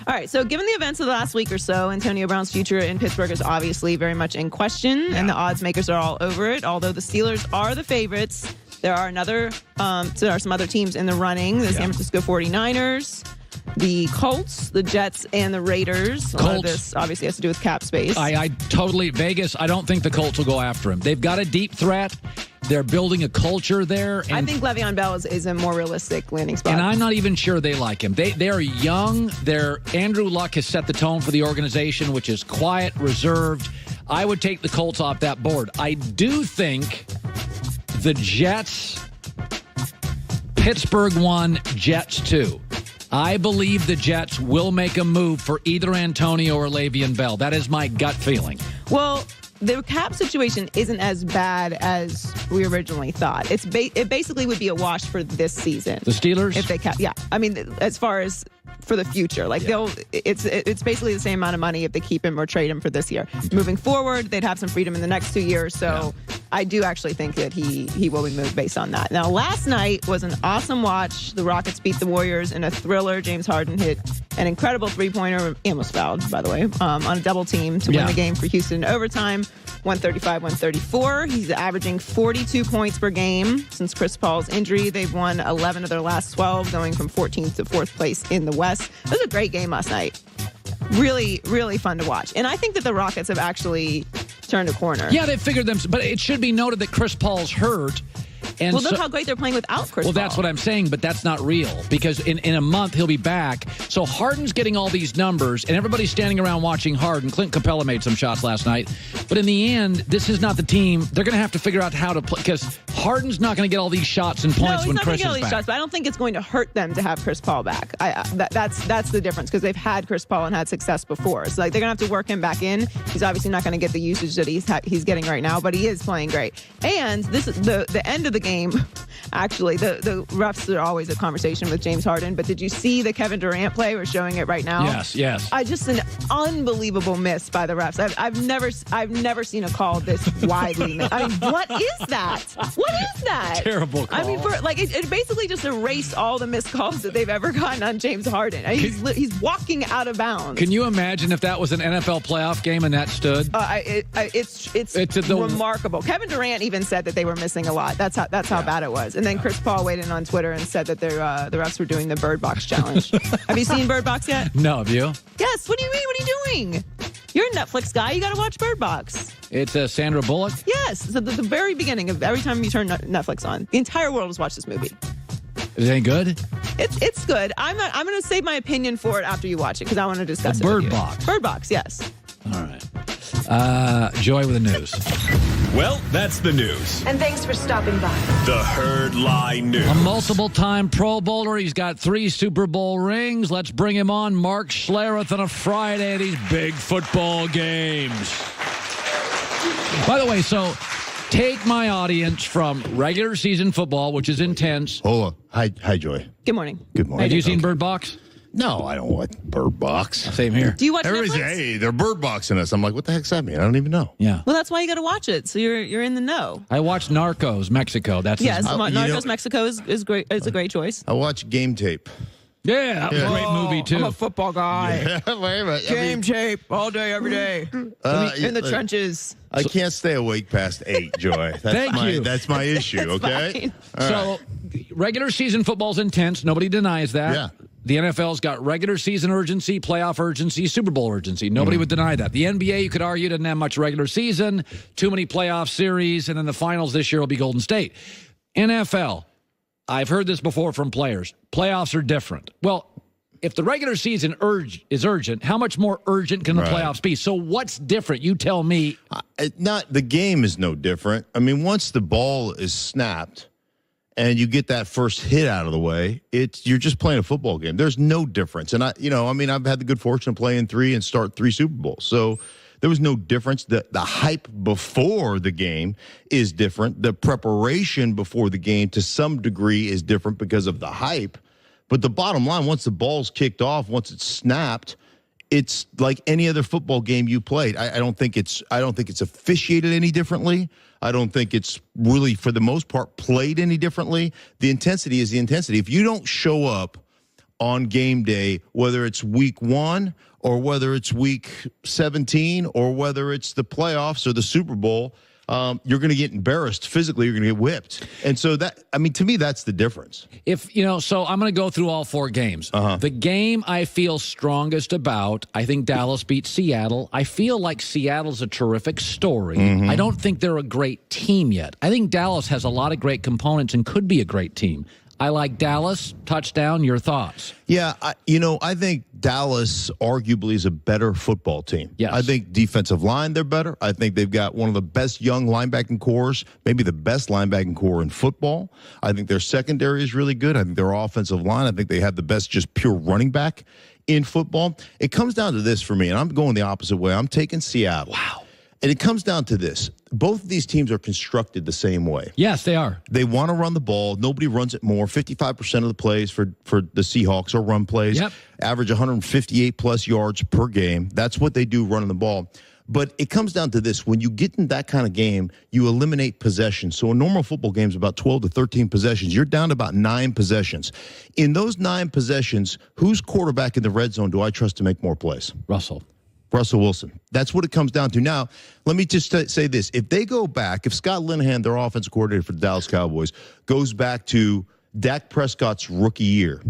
All right, so given the events of the last week or so, Antonio Brown's future in Pittsburgh is obviously very much in question, and the odds makers are all over it. Although the Steelers are the favorites, there are some other teams in the running. The San Francisco 49ers, the Colts, the Jets, and the Raiders. A lot of this obviously has to do with cap space. Vegas, I don't think the Colts will go after him. They've got a deep threat. They're building a culture there. And I think Le'Veon Bell is a more realistic landing spot. And I'm not even sure they like him. They're young. Andrew Luck has set the tone for the organization, which is quiet, reserved. I would take the Colts off that board. I do think the Jets, Pittsburgh 1, Jets 2. I believe the Jets will make a move for either Antonio or Le'Veon Bell. That is my gut feeling. Well, the cap situation isn't as bad as we originally thought. It basically would be a wash for this season. The Steelers? If they cap, yeah. I mean, as far as for the future, it's basically the same amount of money if they keep him or trade him for this year. Moving forward, they'd have some freedom in the next 2 years. So I do actually think that he will be moved based on that. Now, last night was an awesome watch. The Rockets beat the Warriors in a thriller. James Harden hit an incredible three-pointer, almost fouled, by the way, on a double team to win the game for Houston in overtime, 135-134. He's averaging 42 points per game since Chris Paul's injury. They've won 11 of their last 12, going from 14th to 4th place in the West. It was a great game last night. Really, really fun to watch. And I think that the Rockets have actually turned a corner. Yeah, they figured them, but it should be noted that Chris Paul's hurt. And well, look how great they're playing without Chris Paul. Well, that's what I'm saying, but that's not real because in a month he'll be back. So Harden's getting all these numbers, and everybody's standing around watching Harden. Clint Capella made some shots last night. But in the end, this is not the team. They're going to have to figure out how to play because Harden's not going to get all these shots and points when Chris is back. No, he's not going to get all these shots, but I don't think it's going to hurt them to have Chris Paul back. That's the difference because they've had Chris Paul and had success before. So they're going to have to work him back in. He's obviously not going to get the usage that he's getting right now, but he is playing great. And this is the end of the game. Actually, the refs are always a conversation with James Harden, but did you see the Kevin Durant play? We're showing it right now. Yes. Just an unbelievable miss by the refs. I've never seen a call this widely missed. I mean, what is that? What is that? Terrible call. I mean, it basically just erased all the missed calls that they've ever gotten on James Harden. I mean, he's walking out of bounds. Can you imagine if that was an NFL playoff game and that stood? It's remarkable. Kevin Durant even said that they were missing a lot. That's how bad it was. And then Chris Paul weighed in on Twitter and said that the refs were doing the Bird Box challenge. Have you seen Bird Box yet? No, have you? Yes. What do you mean? What are you doing? You're a Netflix guy. You got to watch Bird Box. It's Sandra Bullock? Yes. So the very beginning of every time you turn Netflix on, the entire world has watched this movie. Is it any good? It's good. I'm going to save my opinion for it after you watch it because I want to discuss it with you. Bird Box. Bird Box, yes. All right. Joy with the news. Well, that's the news. And thanks for stopping by. The Herd Lie News. A multiple-time Pro Bowler. He's got 3 Super Bowl rings. Let's bring him on. Mark Schlereth on a Friday at these big football games. By the way, so take my audience from regular season football, which is intense. Hold on. Hi, Joy. Good morning. Good morning. Have you seen Bird Box? No, I don't watch Bird Box. Same here. Do you watch Everybody's Netflix? saying, hey, they're Bird Boxing us. I'm like, what the heck's that mean? I don't even know. Yeah. Well, that's why you got to watch it, so you're in the know. I watched Narcos, Mexico. That's Narcos Mexico is great. It's a great choice. I watch Game Tape. Yeah, that was a great movie, too. I'm a football guy. Yeah, wait a minute. Game tape all day, every day. In the trenches. I can't stay awake past 8, Joy. Thank you. That's my issue, okay? So, regular season football's intense. Nobody denies that. Yeah. The NFL's got regular season urgency, playoff urgency, Super Bowl urgency. Nobody would deny that. The NBA, you could argue, doesn't have much regular season, too many playoff series, and then the finals this year will be Golden State. NFL, I've heard this before from players. Playoffs are different. Well, if the regular season is urgent, how much more urgent can the playoffs be? So what's different? You tell me. The game is no different. I mean, once the ball is snapped and you get that first hit out of the way, you're just playing a football game. There's no difference. And I've had the good fortune of playing 3 and start 3 Super Bowls. So there was no difference. The hype before the game is different. The preparation before the game to some degree is different because of the hype. But the bottom line, once the ball's kicked off, once it's snapped, it's like any other football game you played. I don't think it's officiated any differently. I don't think it's really, for the most part, played any differently. The intensity is the intensity. If you don't show up on game day, whether it's week 1 or whether it's week 17 or whether it's the playoffs or the Super Bowl, you're going to get embarrassed physically. You're going to get whipped. And so to me, that's the difference. So I'm going to go through all 4 games. The game I feel strongest about, I think Dallas beat Seattle. I feel like Seattle's a terrific story. I don't think they're a great team yet. I think Dallas has a lot of great components and could be a great team. I like Dallas. Touchdown. Your thoughts? Yeah, I think Dallas arguably is a better football team. Yes. I think defensive line, they're better. I think they've got one of the best young linebacking cores, maybe the best linebacking core in football. I think their secondary is really good. I think their offensive line, I think they have the best just pure running back in football. It comes down to this for me, and I'm going the opposite way. I'm taking Seattle. Wow. And it comes down to this. Both of these teams are constructed the same way. Yes, they are. They want to run the ball. Nobody runs it more. 55% of the plays for the Seahawks are run plays. Yep. Average 158-plus yards per game. That's what they do running the ball. But it comes down to this. When you get in that kind of game, you eliminate possessions. So a normal football game is about 12 to 13 possessions. You're down to about 9 possessions. In those 9 possessions, whose quarterback in the red zone do I trust to make more plays? Russell Wilson. That's what it comes down to. Now, let me just say this. If they go back, if Scott Linehan, their offensive coordinator for the Dallas Cowboys, goes back to Dak Prescott's rookie year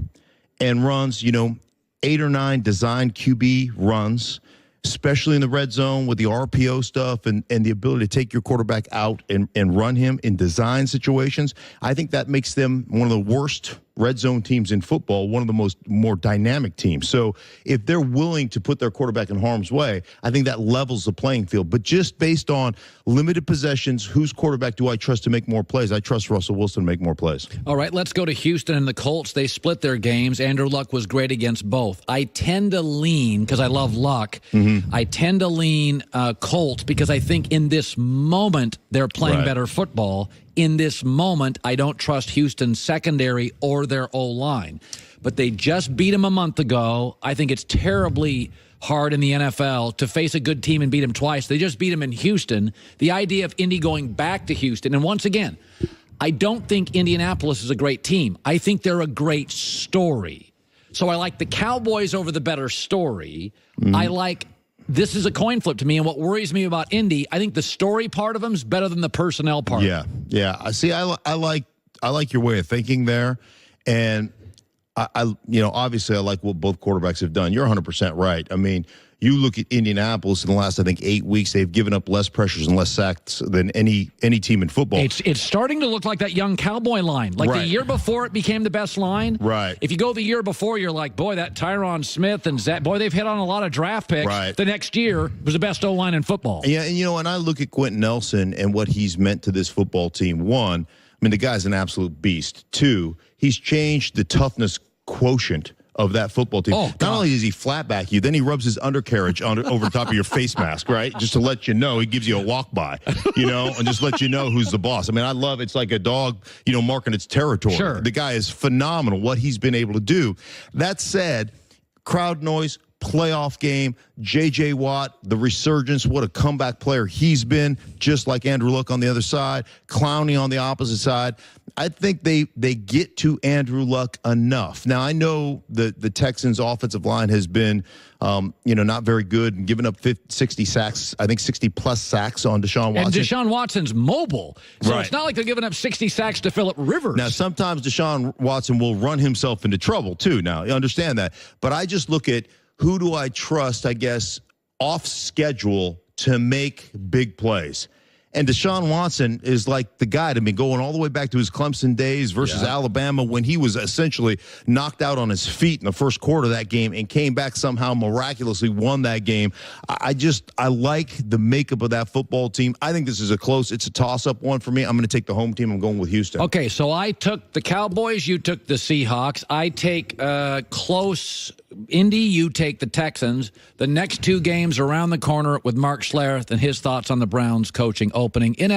and runs, 8 or 9 design QB runs, especially in the red zone with the RPO stuff and the ability to take your quarterback out and run him in design situations, I think that makes them one of the worst red zone teams in football, one of the more dynamic teams. So if they're willing to put their quarterback in harm's way, I think that levels the playing field. But just based on limited possessions, whose quarterback do I trust to make more plays? I trust Russell Wilson to make more plays. All right, let's go to Houston and the Colts. They split their games. Andrew Luck was great against both. I tend to lean, because I love Luck, I tend to lean Colts because I think in this moment they're playing better football. In this moment, I don't trust Houston's secondary or their O-line. But they just beat them a month ago. I think it's terribly hard in the NFL to face a good team and beat them twice. They just beat them in Houston. The idea of Indy going back to Houston, and once again, I don't think Indianapolis is a great team. I think they're a great story. So I like the Cowboys over the better story. This is a coin flip to me, and what worries me about Indy, I think the story part of them is better than the personnel part. Yeah. I see. I like your way of thinking there, and obviously I like what both quarterbacks have done. You're 100% right. I mean, you look at Indianapolis in the last, I think, 8 weeks, they've given up less pressures and less sacks than any team in football. It's starting to look like that young Cowboy line. Like the year before it became the best line. Right. If you go the year before, you're like, boy, that Tyron Smith and Zach, boy, they've hit on a lot of draft picks. Right. The next year was the best O-line in football. Yeah, and and I look at Quentin Nelson and what he's meant to this football team. 1, I mean, the guy's an absolute beast. 2, he's changed the toughness quotient of that football team. Not only does he flat back you, then he rubs his undercarriage over the top of your face mask, right? Just to let you know, he gives you a walk by, and just let you know who's the boss. I mean, I love it's like a dog, marking its territory. Sure. The guy is phenomenal, what he's been able to do. That said, crowd noise, playoff game, J.J. Watt, the resurgence, what a comeback player he's been, just like Andrew Luck on the other side, Clowney on the opposite side. I think they get to Andrew Luck enough. Now, I know the Texans' offensive line has been, not very good and given up 60 sacks, I think 60-plus sacks on Deshaun Watson. And Deshaun Watson's mobile. So It's not like they're giving up 60 sacks to Phillip Rivers. Now, sometimes Deshaun Watson will run himself into trouble, too. Now, you understand that. But I just look at who do I trust, I guess, off schedule to make big plays. And Deshaun Watson is like the guy to me, going all the way back to his Clemson days versus Alabama, when he was essentially knocked out on his feet in the first quarter of that game and came back somehow miraculously won that game. I like the makeup of that football team. I think this is it's a toss-up one for me. I'm going to take the home team. I'm going with Houston. Okay, so I took the Cowboys. You took the Seahawks. I take close Indy. You take the Texans. The next 2 games around the corner with Mark Schlereth and his thoughts on the Browns coaching opening in